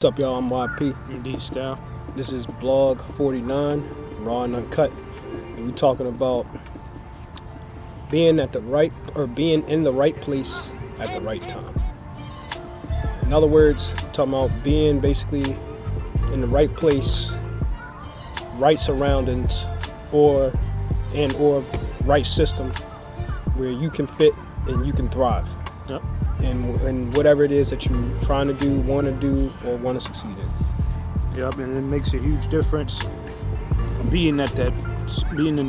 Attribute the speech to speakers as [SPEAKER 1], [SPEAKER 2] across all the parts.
[SPEAKER 1] What's up, y'all? I'm YP.
[SPEAKER 2] Indeed style.
[SPEAKER 1] This is vlog 49, Raw Uncut. And we talking about being in the right place at the right time. In other words, talking about being basically in the right place, right surroundings, or right system where you can fit and you can thrive.
[SPEAKER 2] Yep.
[SPEAKER 1] And whatever it is that you're trying to do, want to do, or want to succeed in.
[SPEAKER 2] Yep, and it makes a huge difference being in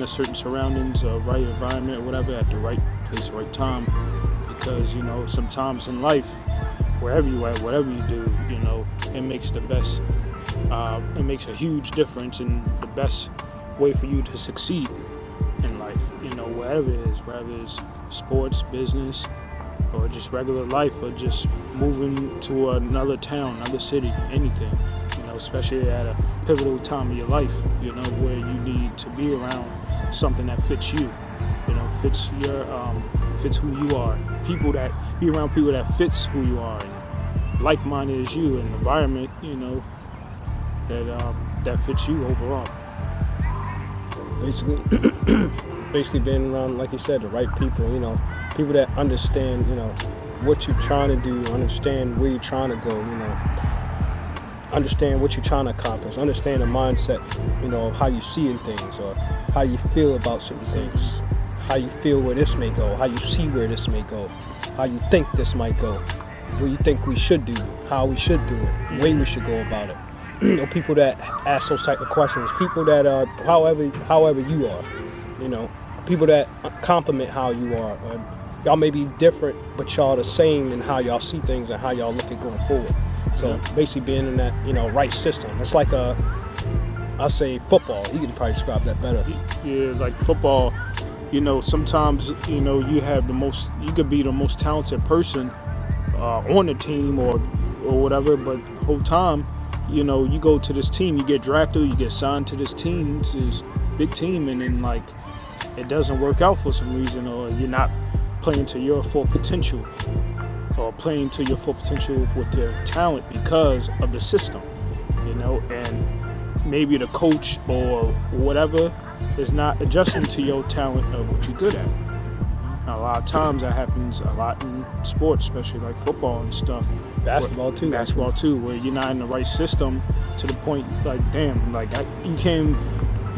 [SPEAKER 2] a certain surroundings, right environment, or whatever, at the right place, right time. Because sometimes in life, wherever you at, whatever you do, it makes the best. It makes a huge difference in the best way for you to succeed in life. Wherever it is, whether it's sports, business, or just regular life, or just moving to another town, another city, anything, especially at a pivotal time of your life, where you need to be around something that fits you, fits who you are. Be around people that fits who you are, and like-minded as you, an environment, that fits you overall.
[SPEAKER 1] Basically being around, like you said, the right people, people that understand, what you're trying to do, understand where you're trying to go, understand what you're trying to accomplish, understand the mindset, of how you see things, or how you feel about certain things, how you feel where this may go, how you see where this may go, how you think this might go, what you think we should do, how we should do it, the way we should go about it. People that ask those type of questions, people that are however you are, people that compliment how you are. Y'all may be different, but y'all the same in how y'all see things and how y'all look at going forward. So basically being in that, right system. It's like I say football. You can probably describe that better.
[SPEAKER 2] Yeah, like football, sometimes, you could be the most talented person on the team or whatever, but the whole time, you go to this team, you get drafted, you get signed to this team, to this big team, and then it doesn't work out for some reason, or you're not playing to your full potential, or playing to your full potential with their talent because of the system, and maybe the coach or whatever is not adjusting to your talent of what you're good at. Now, a lot of times that happens a lot in sports, especially like football and stuff.
[SPEAKER 1] Basketball too,
[SPEAKER 2] where you're not in the right system to the point you can't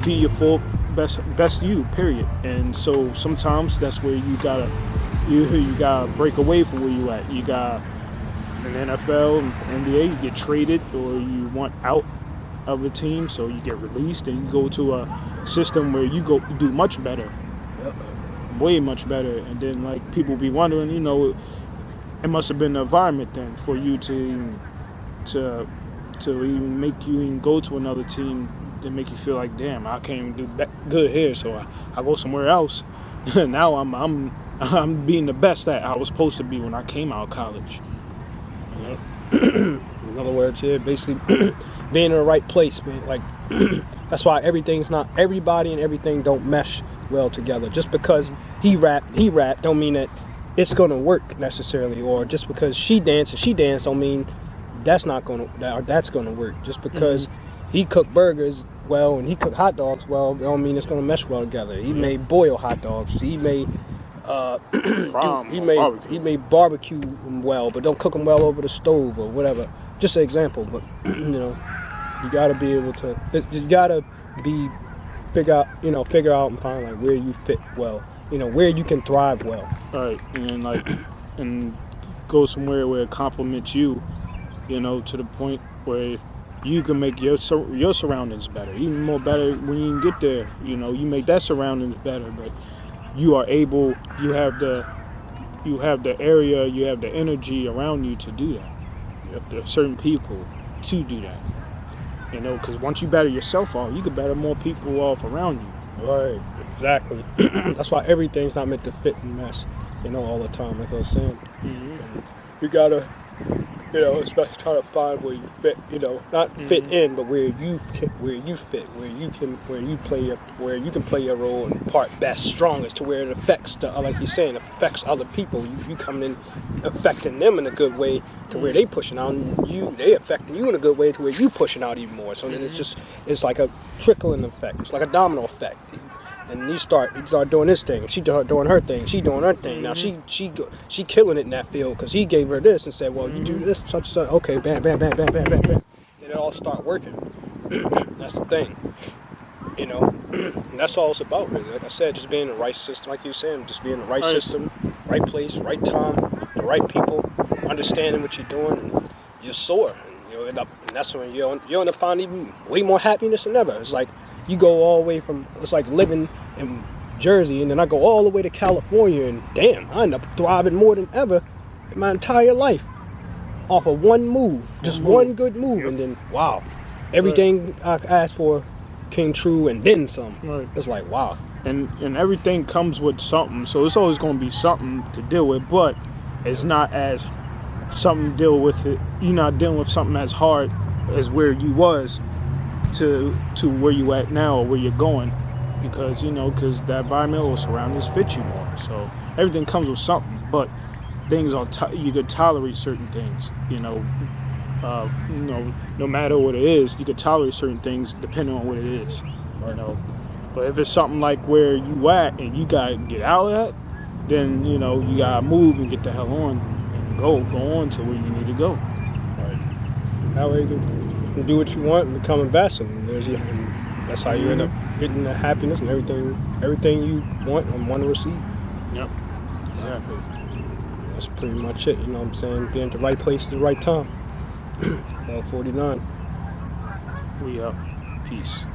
[SPEAKER 2] be your full best you, period. And so sometimes that's where you gotta break away from where you at. You got in the NFL and NBA, you get traded, or you want out of a team, so you get released and you go to a system where you do much better, way much better. And then people be wondering, it must have been the environment then for you to even make you even go to another team and make you feel like, damn, I can't even do good here, so I go somewhere else. Now I'm being the best that I was supposed to be when I came out of college.
[SPEAKER 1] In other words, basically being in the right place, man. That's why everybody and everything don't mesh well together. Just because he rap don't mean that it's gonna work necessarily, or just because she dance don't mean that's gonna work. Just because he cook burgers well and he cook hot dogs well, don't mean it's gonna mesh well together. He may boil hot dogs. He may he may barbecue them well, but don't cook them well over the stove or whatever. Just an example, but you gotta be able to. You gotta figure out and find where you fit well. Where you can thrive well.
[SPEAKER 2] All right, and go somewhere where it complements you, to the point where you can make your surroundings better, even more better when you get there. You make that surroundings better, but you are able, you have the area, you have the energy around you to do that. There are certain people to do that. Because once you better yourself off, you can better more people off around you.
[SPEAKER 1] Right, exactly. That's why everything's not meant to fit and mess, all the time, like I was saying.
[SPEAKER 2] Mm-hmm.
[SPEAKER 1] You gotta You know, especially trying to find where you fit. You know, not fit in, but where you fit, where you can play your role and part best, strongest, to where it affects like you're saying, affects other people. You come in affecting them in a good way to where they pushing out, and they affecting you in a good way to where you pushing out even more. So then it's like a trickling effect. It's like a domino effect. And he start doing this thing. She doing her thing. She doing her thing. Now she killing it in that field because he gave her this and said, well, you do this, such and such. Okay, bam, bam, bam, bam, bam, bam, bam. And it all start working. That's the thing. You know, and that's all it's about, really. Like I said, just being in the right system, like you were saying, just being in the right system, right place, right time, the right people, understanding what you're doing, and you're soar. And you'll end up, and that's when you'll end up finding even way more happiness than ever. It's like you go all the way from, it's like living in Jersey, and then I go all the way to California, and damn, I end up thriving more than ever in my entire life off of one move, just one good move, and then wow, everything I asked for came true and then some.
[SPEAKER 2] Right.
[SPEAKER 1] It's like wow.
[SPEAKER 2] And everything comes with something, so it's always going to be something to deal with, but it's not as something to deal with it. You're not dealing with something as hard as where you was to where you at now or where you're going, because because the environmental surroundings fit you more. So everything comes with something, but things are you could tolerate certain things. No matter what it is, you could tolerate certain things depending on what it is. But if it's something like where you at and you gotta get out of that, then you gotta move and get the hell on and go on to where you need to go.
[SPEAKER 1] Right. That way you can do what you want and become ambassador. And that's how you end up getting the happiness and everything you want and want to receive.
[SPEAKER 2] Yep. Exactly.
[SPEAKER 1] That's pretty much it. You know what I'm saying? Being at the right place at the right time. 49.
[SPEAKER 2] We up. Peace.